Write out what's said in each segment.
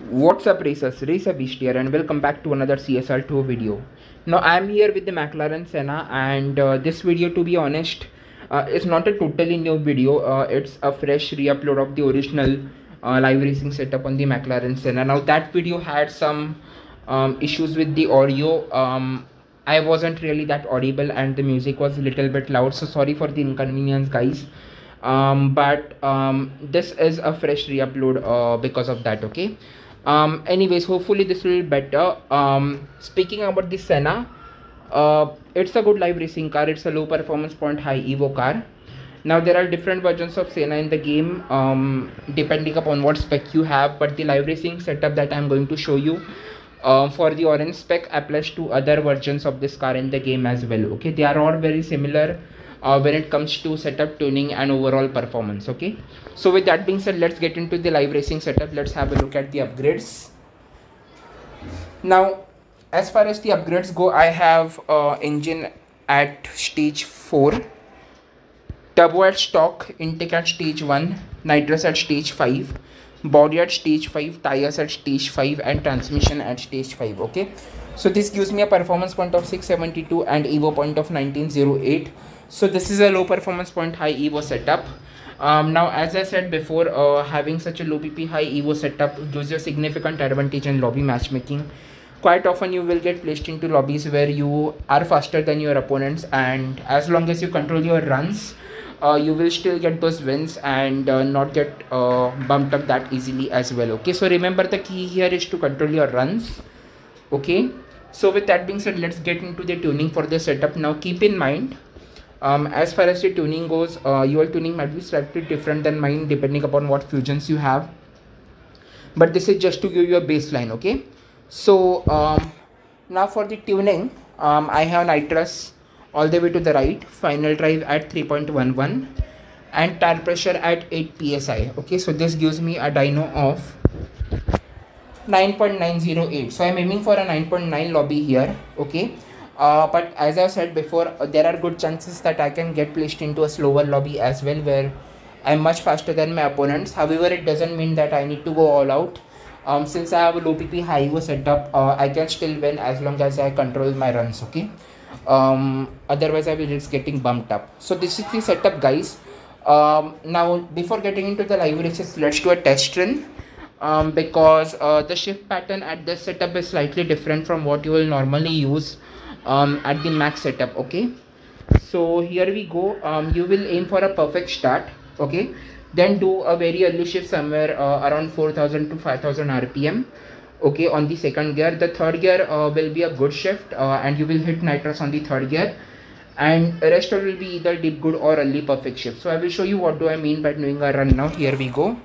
What's up racers, RacerBeast here and welcome back to another CSR tour video. Now I am here with the Mclaren Senna and this video, to be honest, is not a totally new video. It's a fresh re-upload of the original live racing setup on the Mclaren Senna. Now that video had some issues with the audio. I wasn't really that audible and the music was a little bit loud, so sorry for the inconvenience guys. But this is a fresh re-upload because of that. Okay. Anyways, hopefully this will be better. Speaking about the Senna, it's a good live racing car. It's a low performance point high evo car. Now there are different versions of Senna in the game depending upon what spec you have, but the live racing setup that I'm going to show you for the orange spec applies to other versions of this car in the game as well. Okay, they are all very similar when it comes to setup, tuning and overall performance. Okay, so with that being said, let's get into the live racing setup. Let's have a look at the upgrades. Now as far as the upgrades go, I have engine at stage 4, turbo at stock, intake at stage 1, nitrous at stage 5, body at stage 5, tires at stage 5 and transmission at stage 5. Okay, so this gives me a performance point of 672 and evo point of 1908. So this is a low performance point high evo setup. Now as I said before, having such a low pp high evo setup gives you a significant advantage in lobby matchmaking. Quite often you will get placed into lobbies where you are faster than your opponents, and as long as you control your runs, you will still get those wins and not get bumped up that easily as well. Okay, so remember the key here is to control your runs. Okay, so with that being said, let's get into the tuning for the setup. Now keep in mind, as far as the tuning goes, your tuning might be slightly different than mine depending upon what fusions you have, but this is just to give you a baseline. Okay, so now for the tuning, I have nitrous all the way to the right, final drive at 3.11 and tire pressure at 8 psi. Okay, so this gives me a dyno of 9.908. so I'm aiming for a 9.9 lobby here. Okay, but as I said before, there are good chances that I can get placed into a slower lobby as well, where I'm much faster than my opponents. However, it doesn't mean that I need to go all out. Since I have a low pp high evo setup, I can still win as long as I control my runs. Okay, otherwise I will risk getting bumped up. So this is the setup guys. Now before getting into the live races, let's do a test run, because the shift pattern at this setup is slightly different from what you will normally use at the max setup. Okay, so here we go. You will aim for a perfect start. Okay, then do a very early shift somewhere around 4000 to 5000 rpm. Okay, on the second gear. The third gear will be a good shift and you will hit nitrous on the third gear, and the rest will be either deep good or early perfect shift. So I will show you what do I mean by doing a run now. Here we go.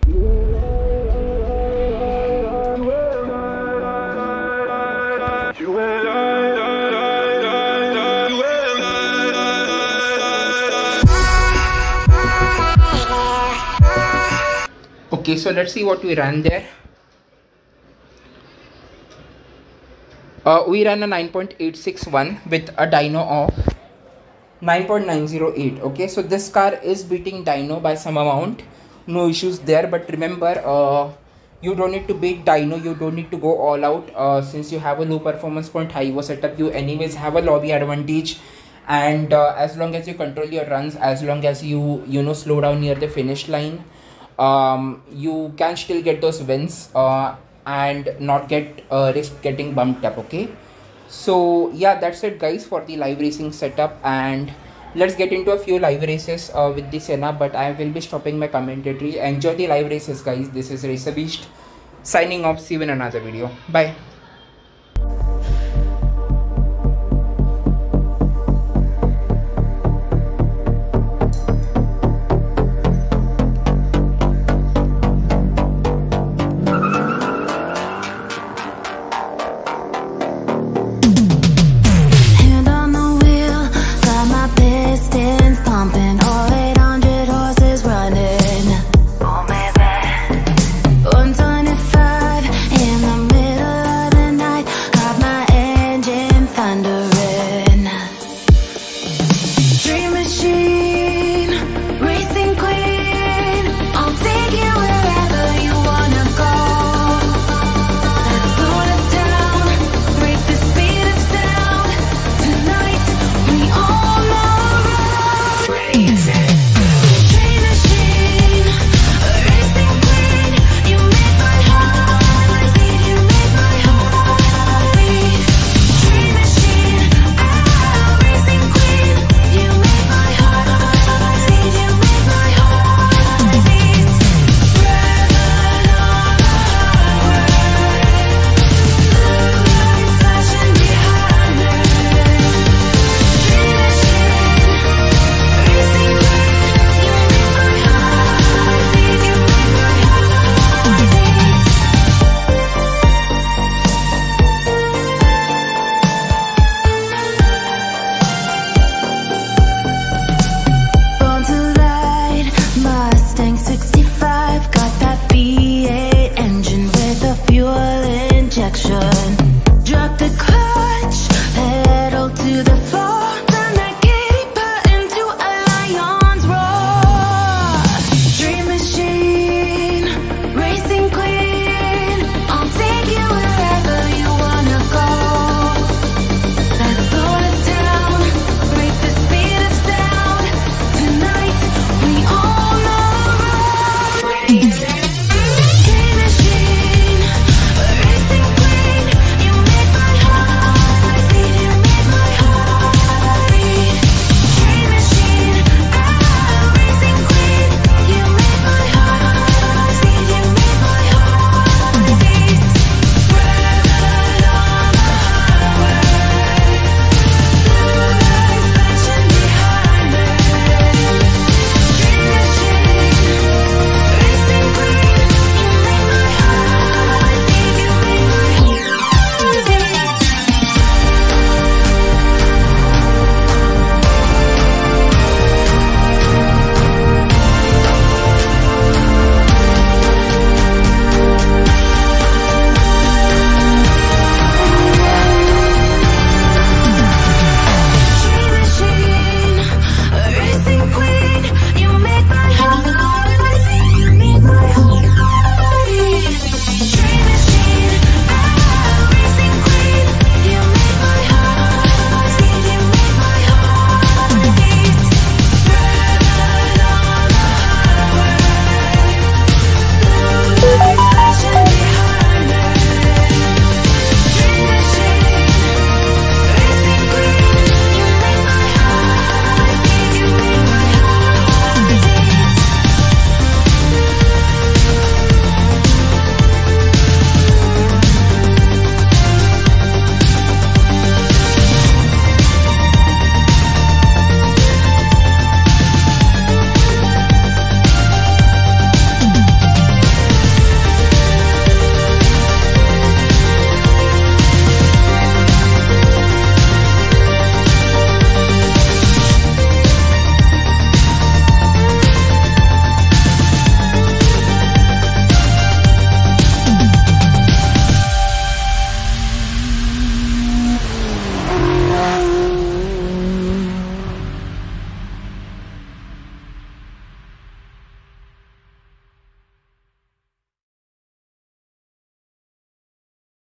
Okay, so let's see what we ran there. We ran a 9.861 with a dyno of 9.908. Okay, so this car is beating dyno by some amount, no issues there. But remember, you don't need to beat dyno, you don't need to go all out. Since you have a low performance point high evo setup, you anyways have a lobby advantage, and as long as you control your runs, as long as you slow down near the finish line, you can still get those wins and not get risk getting bumped up. Okay, so yeah, that's it guys for the live racing setup, and let's get into a few live races with the Senna, but I will be stopping my commentary. Enjoy the live races guys. This is RacerBeast signing off. See you in another video. Bye. One 25 in the middle of staying 6